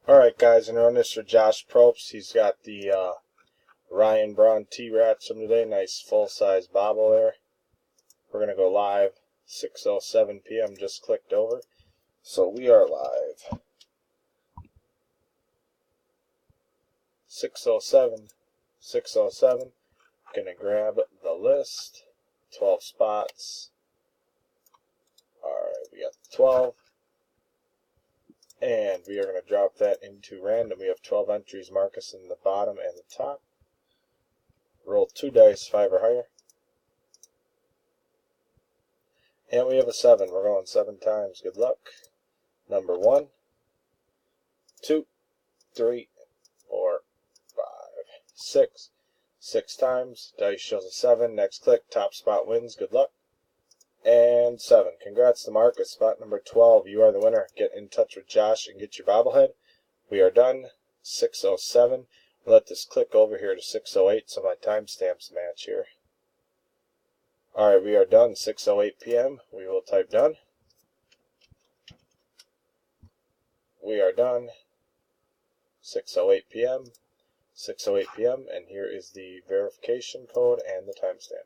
Alright guys, and run this for Josh Probst. He's got the Ryan Braun T-Rats from today. Nice full-size bobble there. We're going to go live 6:07 p.m. Just clicked over. So we are live. 6:07. 6:07. Going to grab the list. 12 spots. Alright, we got 12. And we are going to drop that into random. We have 12 entries. Marcus in the bottom and the top. Roll 2 dice, 5 or higher. And we have a 7. We're going 7 times. Good luck. Number 1, 2, 3, 4, 5, 6. 6 times. Dice shows a 7. Next click. Top spot wins. Good luck. And 7. Congrats to Marcus. Spot number 12. You are the winner. Get in touch with Josh and get your bobblehead. We are done. 6:07. Let this click over here to 6:08 so my timestamps match here. Alright, we are done. 6:08 p.m. We will type done. We are done. 6:08 p.m. 6:08 p.m. And here is the verification code and the timestamp.